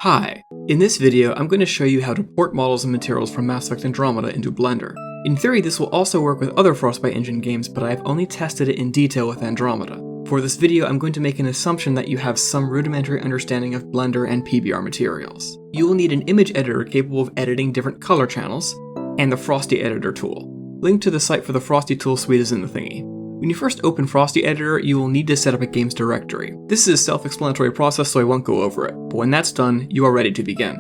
Hi, in this video I'm going to show you how to port models and materials from Mass Effect Andromeda into Blender. In theory this will also work with other Frostbite engine games, but I have only tested it in detail with Andromeda. For this video I'm going to make an assumption that you have some rudimentary understanding of Blender and PBR materials. You will need an image editor capable of editing different color channels, and the Frosty Editor tool. Link to the site for the Frosty tool suite is in the thingy. When you first open Frosty Editor, you will need to set up a games directory. This is a self-explanatory process, so I won't go over it, but when that's done, you are ready to begin.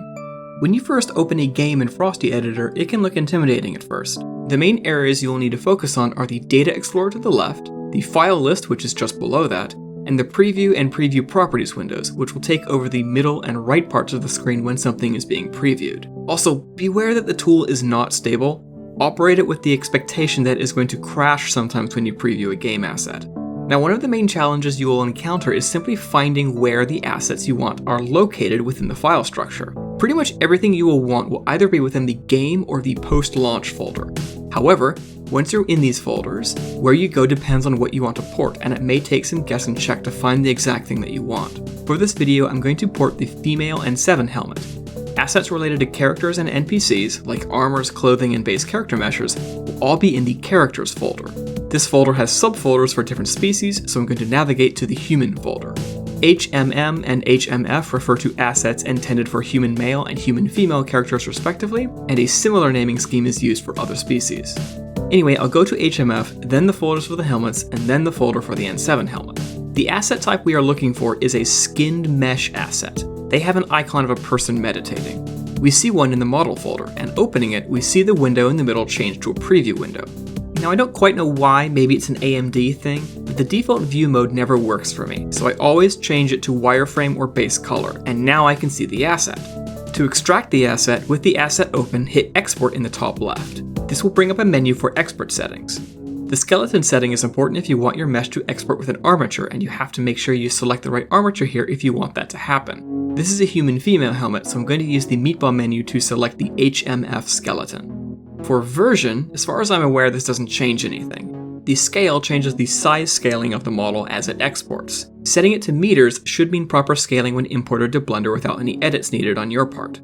When you first open a game in Frosty Editor, it can look intimidating at first. The main areas you will need to focus on are the Data Explorer to the left, the File List, which is just below that, and the Preview and Preview Properties windows, which will take over the middle and right parts of the screen when something is being previewed. Also, beware that the tool is not stable. Operate it with the expectation that it is going to crash sometimes when you preview a game asset. Now, one of the main challenges you will encounter is simply finding where the assets you want are located within the file structure. Pretty much everything you will want will either be within the game or the post-launch folder. However, once you're in these folders, where you go depends on what you want to port, and it may take some guess and check to find the exact thing that you want. For this video, I'm going to port the Female N7 helmet. Assets related to characters and NPCs, like armors, clothing, and base character meshes, will all be in the Characters folder. This folder has subfolders for different species, so I'm going to navigate to the Human folder. HMM and HMF refer to assets intended for human male and human female characters respectively, and a similar naming scheme is used for other species. Anyway, I'll go to HMF, then the folders for the helmets, and then the folder for the N7 helmet. The asset type we are looking for is a skinned mesh asset. They have an icon of a person meditating. We see one in the model folder, and opening it, we see the window in the middle change to a preview window. Now I don't quite know why, maybe it's an AMD thing, but the default view mode never works for me, so I always change it to wireframe or base color, and now I can see the asset. To extract the asset, with the asset open, hit Export in the top left. This will bring up a menu for export settings. The skeleton setting is important if you want your mesh to export with an armature, and you have to make sure you select the right armature here if you want that to happen. This is a human female helmet, so I'm going to use the meatball menu to select the HMF skeleton. For version, as far as I'm aware, this doesn't change anything. The scale changes the size scaling of the model as it exports. Setting it to meters should mean proper scaling when imported to Blender without any edits needed on your part.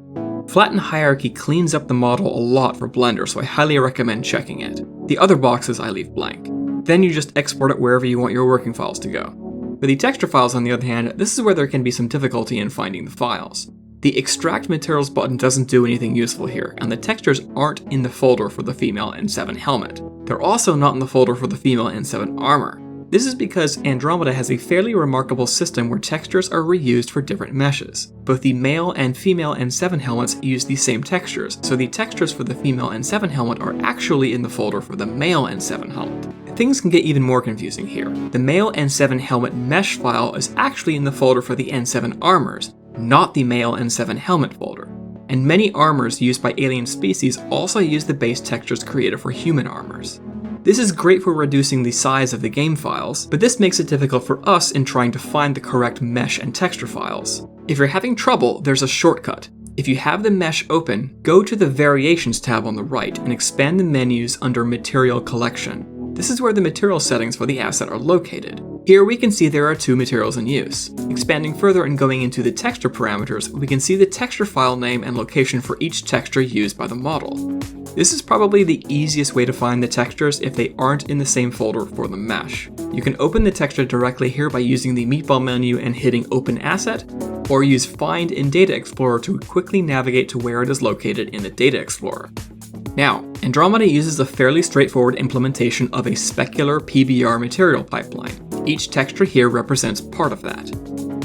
Flatten Hierarchy cleans up the model a lot for Blender, so I highly recommend checking it. The other boxes I leave blank. Then you just export it wherever you want your working files to go. For the texture files, on the other hand, this is where there can be some difficulty in finding the files. The Extract Materials button doesn't do anything useful here, and the textures aren't in the folder for the Female N7 helmet. They're also not in the folder for the Female N7 armor. This is because Andromeda has a fairly remarkable system where textures are reused for different meshes. Both the male and female N7 helmets use the same textures, so the textures for the female N7 helmet are actually in the folder for the male N7 helmet. Things can get even more confusing here. The male N7 helmet mesh file is actually in the folder for the N7 armors, not the male N7 helmet folder. And many armors used by alien species also use the base textures created for human armors. This is great for reducing the size of the game files, but this makes it difficult for us in trying to find the correct mesh and texture files. If you're having trouble, there's a shortcut. If you have the mesh open, go to the Variations tab on the right and expand the menus under Material Collection. This is where the material settings for the asset are located. Here we can see there are two materials in use. Expanding further and going into the texture parameters, we can see the texture file name and location for each texture used by the model. This is probably the easiest way to find the textures if they aren't in the same folder for the mesh. You can open the texture directly here by using the meatball menu and hitting Open Asset, or use Find in Data Explorer to quickly navigate to where it is located in the Data Explorer. Now, Andromeda uses a fairly straightforward implementation of a specular PBR material pipeline. Each texture here represents part of that.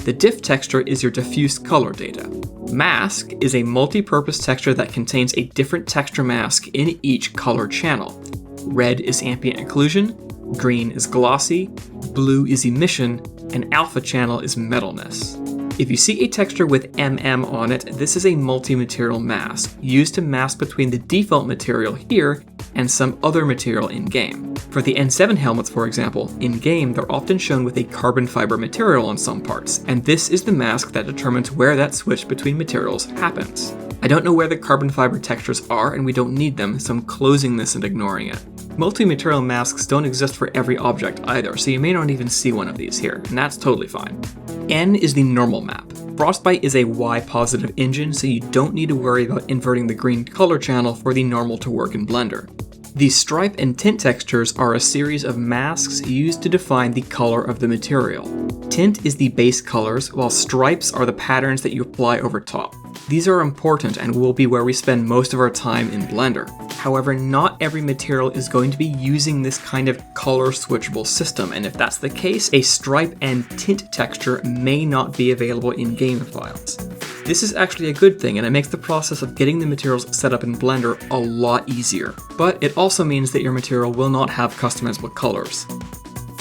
The diff texture is your diffuse color data. Mask is a multi-purpose texture that contains a different texture mask in each color channel. Red is ambient occlusion, green is glossy, blue is emission, and alpha channel is metalness. If you see a texture with MM on it, this is a multi-material mask, used to mask between the default material here and some other material in-game. For the N7 helmets, for example, in-game they're often shown with a carbon fiber material on some parts, and this is the mask that determines where that switch between materials happens. I don't know where the carbon fiber textures are, and we don't need them, so I'm closing this and ignoring it. Multi-material masks don't exist for every object either, so you may not even see one of these here, and that's totally fine. N is the normal map. Frostbite is a Y-positive engine, so you don't need to worry about inverting the green color channel for the normal to work in Blender. The stripe and tint textures are a series of masks used to define the color of the material. Tint is the base colors, while stripes are the patterns that you apply over top. These are important and will be where we spend most of our time in Blender. However, not every material is going to be using this kind of color switchable system, and if that's the case, a stripe and tint texture may not be available in game files. This is actually a good thing, and it makes the process of getting the materials set up in Blender a lot easier. But it also means that your material will not have customizable colors.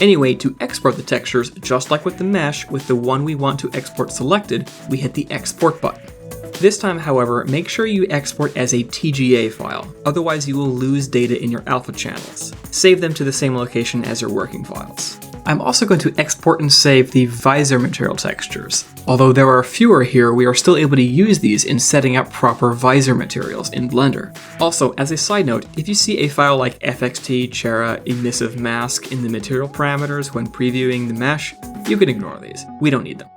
Anyway, to export the textures, just like with the mesh, with the one we want to export selected, we hit the export button. This time, however, make sure you export as a TGA file, otherwise you will lose data in your alpha channels. Save them to the same location as your working files. I'm also going to export and save the visor material textures. Although there are fewer here, we are still able to use these in setting up proper visor materials in Blender. Also, as a side note, if you see a file like fxt chera emissive mask in the material parameters when previewing the mesh, you can ignore these. We don't need them.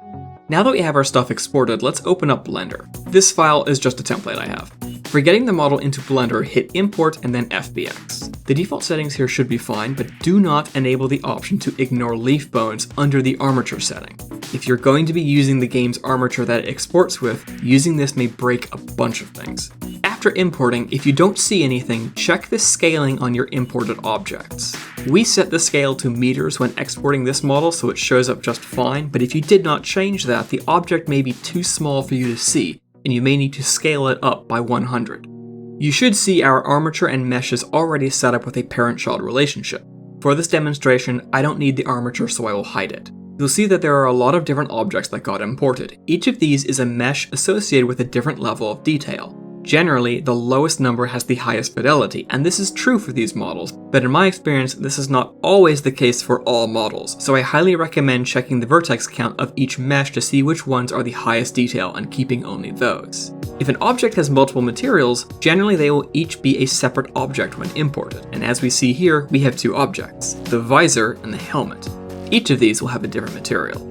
Now that we have our stuff exported, let's open up Blender. This file is just a template I have. For getting the model into Blender, hit Import and then FBX. The default settings here should be fine, but do not enable the option to ignore leaf bones under the armature setting. If you're going to be using the game's armature that it exports with, using this may break a bunch of things. After importing, if you don't see anything, check the scaling on your imported objects. We set the scale to meters when exporting this model, so it shows up just fine, but if you did not change that, the object may be too small for you to see, and you may need to scale it up by 100. You should see our armature and mesh is already set up with a parent-child relationship. For this demonstration, I don't need the armature, so I will hide it. You'll see that there are a lot of different objects that got imported. Each of these is a mesh associated with a different level of detail. Generally, the lowest number has the highest fidelity, and this is true for these models, but in my experience, this is not always the case for all models, so I highly recommend checking the vertex count of each mesh to see which ones are the highest detail and keeping only those. If an object has multiple materials, generally they will each be a separate object when imported, and as we see here, we have two objects, the visor and the helmet. Each of these will have a different material.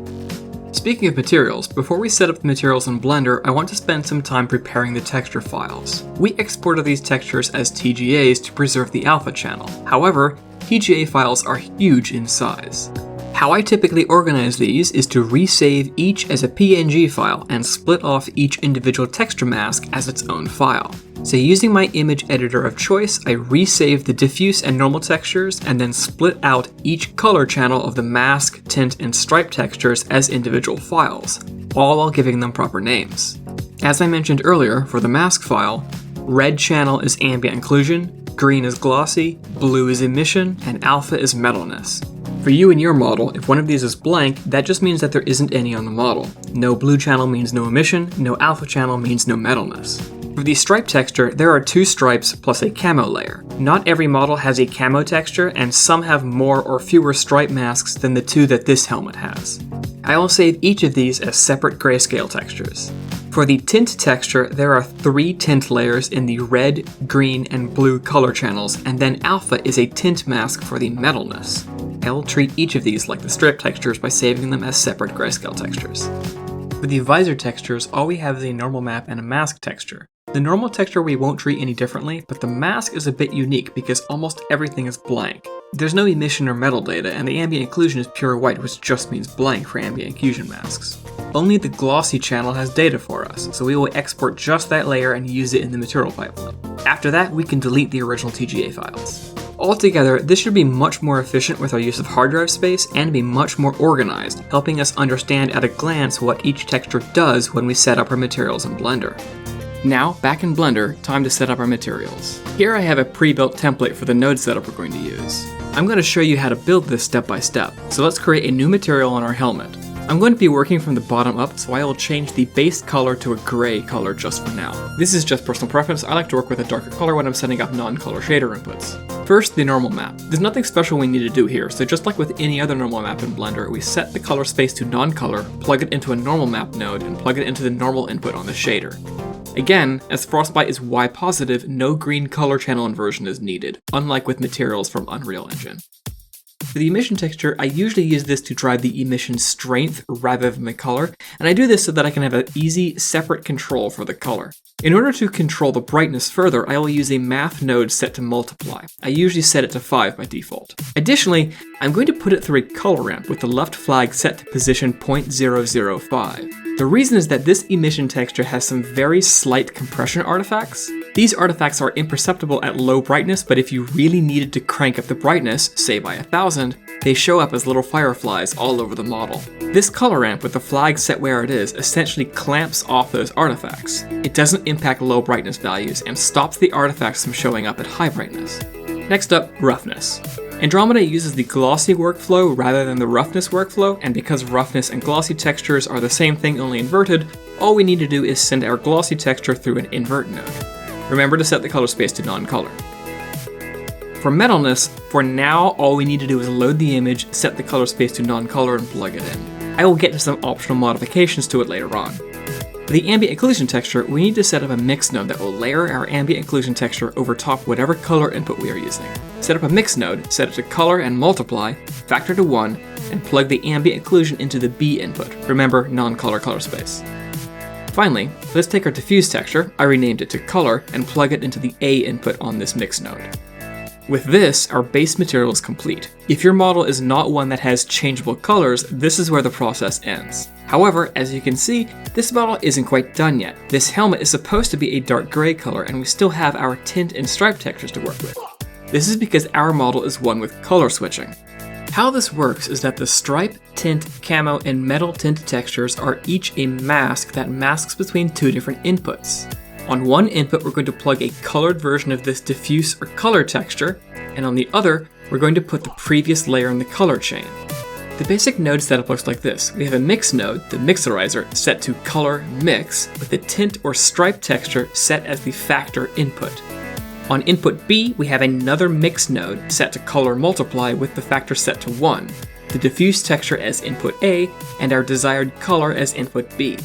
Speaking of materials, before we set up the materials in Blender, I want to spend some time preparing the texture files. We exported these textures as TGAs to preserve the alpha channel. However, TGA files are huge in size. How I typically organize these is to resave each as a PNG file and split off each individual texture mask as its own file. So using my image editor of choice, I resave the diffuse and normal textures and then split out each color channel of the mask, tint, and stripe textures as individual files, all while giving them proper names. As I mentioned earlier, for the mask file, red channel is ambient occlusion, green is glossy, blue is emission, and alpha is metalness. For you and your model, if one of these is blank, that just means that there isn't any on the model. No blue channel means no emission, no alpha channel means no metalness. For the stripe texture, there are two stripes plus a camo layer. Not every model has a camo texture, and some have more or fewer stripe masks than the two that this helmet has. I will save each of these as separate grayscale textures. For the tint texture, there are 3 tint layers in the red, green, and blue color channels, and then alpha is a tint mask for the metalness. I will treat each of these like the strip textures by saving them as separate grayscale textures. For the visor textures, all we have is a normal map and a mask texture. The normal texture we won't treat any differently, but the mask is a bit unique because almost everything is blank. There's no emission or metal data, and the ambient occlusion is pure white, which just means blank for ambient occlusion masks. Only the glossy channel has data for us, so we will export just that layer and use it in the material pipeline. After that, we can delete the original TGA files. Altogether, this should be much more efficient with our use of hard drive space and be much more organized, helping us understand at a glance what each texture does when we set up our materials in Blender. Now, back in Blender, time to set up our materials. Here I have a pre-built template for the node setup we're going to use. I'm going to show you how to build this step by step, so let's create a new material on our helmet. I'm going to be working from the bottom up, so I will change the base color to a gray color just for now. This is just personal preference. I like to work with a darker color when I'm setting up non-color shader inputs. First, the normal map. There's nothing special we need to do here, so just like with any other normal map in Blender, we set the color space to non-color, plug it into a normal map node, and plug it into the normal input on the shader. Again, as Frostbite is Y positive, no green color channel inversion is needed, unlike with materials from Unreal Engine. For the emission texture, I usually use this to drive the emission strength rather than the color, and I do this so that I can have an easy, separate control for the color. In order to control the brightness further, I will use a math node set to multiply. I usually set it to 5 by default. Additionally, I'm going to put it through a color ramp with the left flag set to position 0.005. The reason is that this emission texture has some very slight compression artifacts. These artifacts are imperceptible at low brightness, but if you really needed to crank up the brightness, say by 1000, they show up as little fireflies all over the model. This color ramp with the flag set where it is essentially clamps off those artifacts. It doesn't impact low brightness values and stops the artifacts from showing up at high brightness. Next up, roughness. Andromeda uses the glossy workflow rather than the roughness workflow, and because roughness and glossy textures are the same thing only inverted, all we need to do is send our glossy texture through an invert node. Remember to set the color space to non-color. For metalness, for now all we need to do is load the image, set the color space to non-color, and plug it in. I will get to some optional modifications to it later on. For the ambient occlusion texture, we need to set up a mix node that will layer our ambient occlusion texture over top whatever color input we are using. Set up a mix node, set it to color and multiply, factor to 1, and plug the ambient occlusion into the B input. Remember, non-color color space. Finally, let's take our diffuse texture, I renamed it to color, and plug it into the A input on this mix node. With this, our base material is complete. If your model is not one that has changeable colors, this is where the process ends. However, as you can see, this model isn't quite done yet. This helmet is supposed to be a dark gray color, and we still have our tint and stripe textures to work with. This is because our model is one with color switching. How this works is that the stripe, tint, camo, and metal tint textures are each a mask that masks between two different inputs. On one input, we're going to plug a colored version of this diffuse or color texture, and on the other, we're going to put the previous layer in the color chain. The basic node setup looks like this. We have a mix node, the mixerizer, set to color mix, with the tint or stripe texture set as the factor input. On input B, we have another mix node set to color multiply with the factor set to 1, the diffuse texture as input A, and our desired color as input B.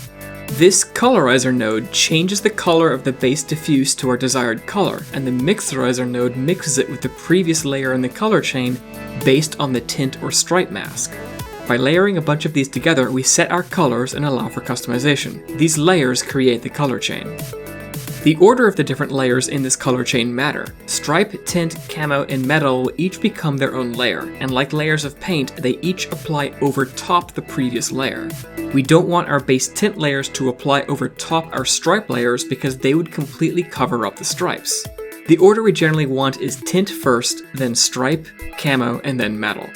This colorizer node changes the color of the base diffuse to our desired color, and the mixerizer node mixes it with the previous layer in the color chain based on the tint or stripe mask. By layering a bunch of these together, we set our colors and allow for customization. These layers create the color chain. The order of the different layers in this color chain matter. Stripe, tint, camo, and metal will each become their own layer, and like layers of paint, they each apply over top the previous layer. We don't want our base tint layers to apply over top our stripe layers because they would completely cover up the stripes. The order we generally want is tint first, then stripe, camo, and then metal.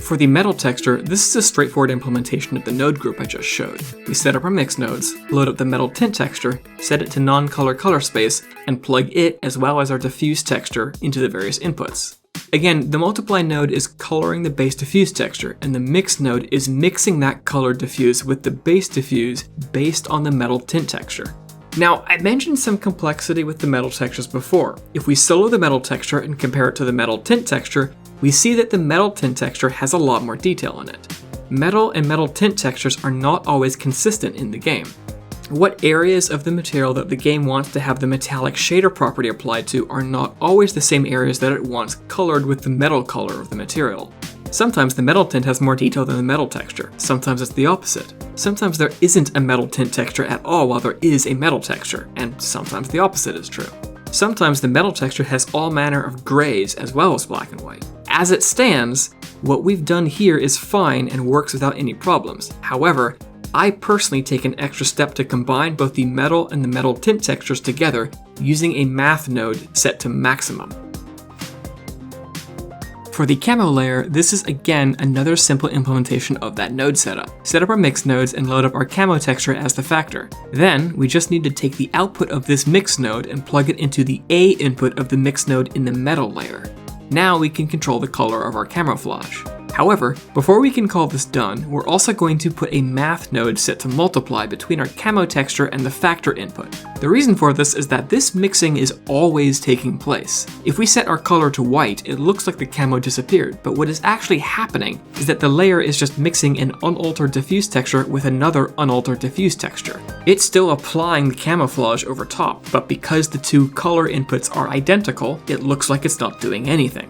For the metal texture, this is a straightforward implementation of the node group I just showed. We set up our mix nodes, load up the metal tint texture, set it to non-color color space, and plug it as well as our diffuse texture into the various inputs. Again, the multiply node is coloring the base diffuse texture, and the mix node is mixing that colored diffuse with the base diffuse based on the metal tint texture. Now, I mentioned some complexity with the metal textures before. If we solo the metal texture and compare it to the metal tint texture, we see that the metal tint texture has a lot more detail in it. Metal and metal tint textures are not always consistent in the game. What areas of the material that the game wants to have the metallic shader property applied to are not always the same areas that it wants colored with the metal color of the material. Sometimes the metal tint has more detail than the metal texture, sometimes it's the opposite. Sometimes there isn't a metal tint texture at all while there is a metal texture, and sometimes the opposite is true. Sometimes the metal texture has all manner of grays as well as black and white. As it stands, what we've done here is fine and works without any problems. However, I personally take an extra step to combine both the metal and the metal tint textures together using a math node set to maximum. For the camo layer, this is again another simple implementation of that node setup. Set up our mix nodes and load up our camo texture as the factor. Then, we just need to take the output of this mix node and plug it into the A input of the mix node in the metal layer. Now we can control the color of our camouflage. However, before we can call this done, we're also going to put a math node set to multiply between our camo texture and the factor input. The reason for this is that this mixing is always taking place. If we set our color to white, it looks like the camo disappeared, but what is actually happening is that the layer is just mixing an unaltered diffuse texture with another unaltered diffuse texture. It's still applying the camouflage over top, but because the two color inputs are identical, it looks like it's not doing anything.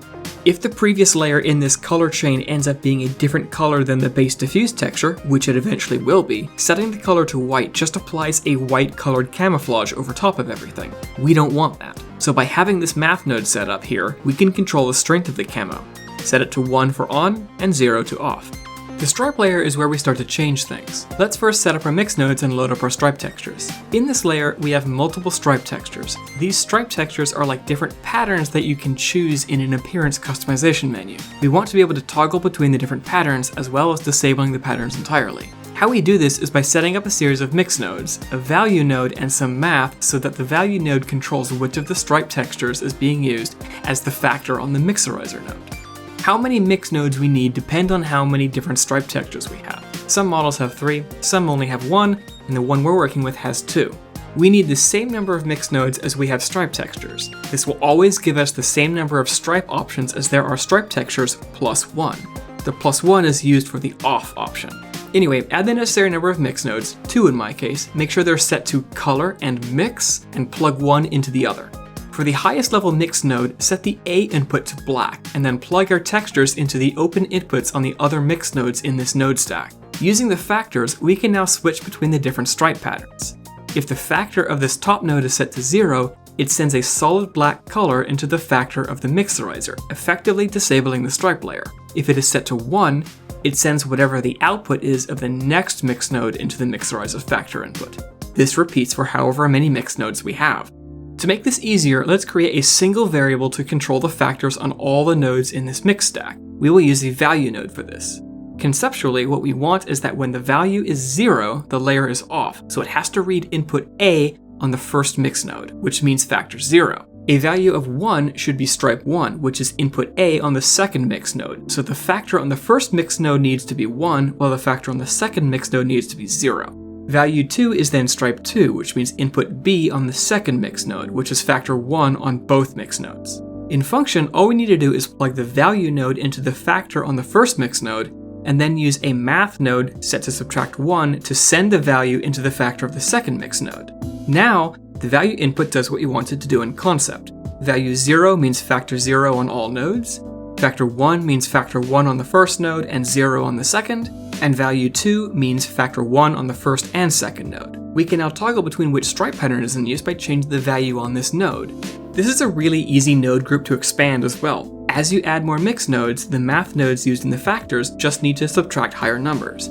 If the previous layer in this color chain ends up being a different color than the base diffuse texture, which it eventually will be, setting the color to white just applies a white colored camouflage over top of everything. We don't want that. So by having this math node set up here, we can control the strength of the camo. Set it to 1 for on and 0 to off. The stripe layer is where we start to change things. Let's first set up our mix nodes and load up our stripe textures. In this layer, we have multiple stripe textures. These stripe textures are like different patterns that you can choose in an appearance customization menu. We want to be able to toggle between the different patterns as well as disabling the patterns entirely. How we do this is by setting up a series of mix nodes, a value node, and some math so that the value node controls which of the stripe textures is being used as the factor on the mixerizer node. How many mix nodes we need depend on how many different stripe textures we have. Some models have 3, some only have 1, and the one we're working with has 2. We need the same number of mix nodes as we have stripe textures. This will always give us the same number of stripe options as there are stripe textures plus 1. The plus 1 is used for the off option. Anyway, add the necessary number of mix nodes, 2 in my case, make sure they're set to color and mix, and plug one into the other. For the highest level mix node, set the A input to black, and then plug our textures into the open inputs on the other mix nodes in this node stack. Using the factors, we can now switch between the different stripe patterns. If the factor of this top node is set to 0, it sends a solid black color into the factor of the mixerizer, effectively disabling the stripe layer. If it is set to 1, it sends whatever the output is of the next mix node into the mixerizer's factor input. This repeats for however many mix nodes we have. To make this easier, let's create a single variable to control the factors on all the nodes in this mix stack. We will use the value node for this. Conceptually, what we want is that when the value is 0, the layer is off, so it has to read input A on the first mix node, which means factor 0. A value of 1 should be stripe 1, which is input A on the second mix node, so the factor on the first mix node needs to be 1, while the factor on the second mix node needs to be 0. Value 2 is then stripe 2, which means input B on the second mix node, which is factor 1 on both mix nodes. In function, all we need to do is plug the value node into the factor on the first mix node, and then use a math node set to subtract 1 to send the value into the factor of the second mix node. Now, the value input does what you want it to do in concept. Value 0 means factor 0 on all nodes, factor 1 means factor 1 on the first node and 0 on the second, and value 2 means factor 1 on the first and second node. We can now toggle between which stripe pattern is in use by changing the value on this node. This is a really easy node group to expand as well. As you add more mix nodes, the math nodes used in the factors just need to subtract higher numbers.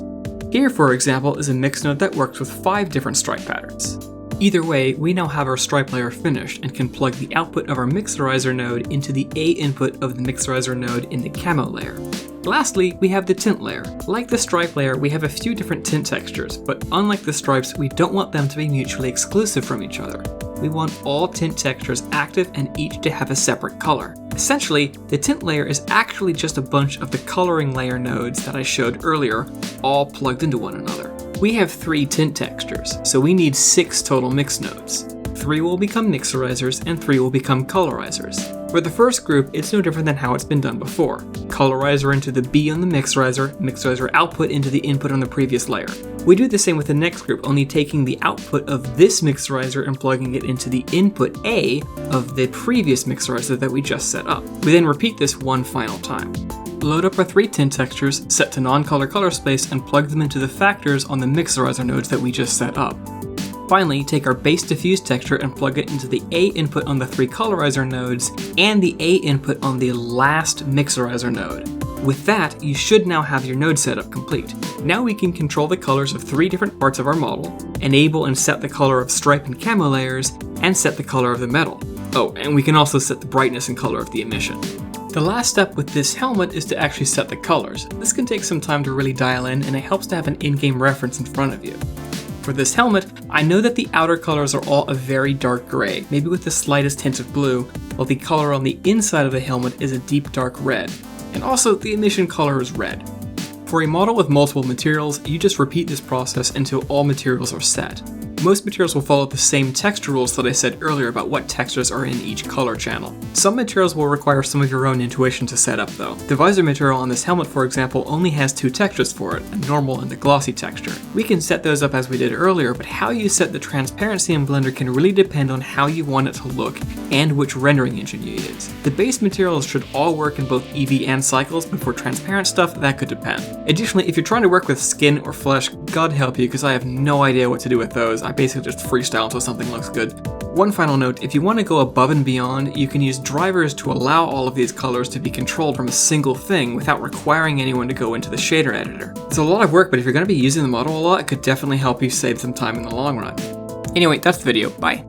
Here, for example, is a mix node that works with 5 different stripe patterns. Either way, we now have our stripe layer finished and can plug the output of our mixerizer node into the A input of the mixerizer node in the camo layer. Lastly, we have the tint layer. Like the stripe layer, we have a few different tint textures, but unlike the stripes, we don't want them to be mutually exclusive from each other. We want all tint textures active and each to have a separate color. Essentially, the tint layer is actually just a bunch of the coloring layer nodes that I showed earlier, all plugged into one another. We have 3 tint textures, so we need 6 total mix nodes. 3 will become mixerizers and 3 will become colorizers. For the first group, it's no different than how it's been done before. Colorizer into the B on the mixerizer, mixerizer output into the input on the previous layer. We do the same with the next group, only taking the output of this mixerizer and plugging it into the input A of the previous mixerizer that we just set up. We then repeat this one final time. Load up our 3 tint textures, set to non-color color space, and plug them into the factors on the mixerizer nodes that we just set up. Finally, take our base diffuse texture and plug it into the A input on the 3 colorizer nodes and the A input on the last mixerizer node. With that, you should now have your node setup complete. Now we can control the colors of 3 different parts of our model, enable and set the color of stripe and camo layers, and set the color of the metal. Oh, and we can also set the brightness and color of the emission. The last step with this helmet is to actually set the colors. This can take some time to really dial in, and it helps to have an in-game reference in front of you. For this helmet, I know that the outer colors are all a very dark gray, maybe with the slightest hint of blue, while the color on the inside of the helmet is a deep dark red. And also, the emission color is red. For a model with multiple materials, you just repeat this process until all materials are set. Most materials will follow the same texture rules that I said earlier about what textures are in each color channel. Some materials will require some of your own intuition to set up though. The visor material on this helmet, for example, only has 2 textures for it, a normal and a glossy texture. We can set those up as we did earlier, but how you set the transparency in Blender can really depend on how you want it to look and which rendering engine you use. The base materials should all work in both Eevee and Cycles, but for transparent stuff, that could depend. Additionally, if you're trying to work with skin or flesh, God help you, because I have no idea what to do with those. I basically just freestyle until something looks good. One final note, if you want to go above and beyond, you can use drivers to allow all of these colors to be controlled from a single thing without requiring anyone to go into the shader editor. It's a lot of work, but if you're going to be using the model a lot, it could definitely help you save some time in the long run. Anyway, that's the video. Bye.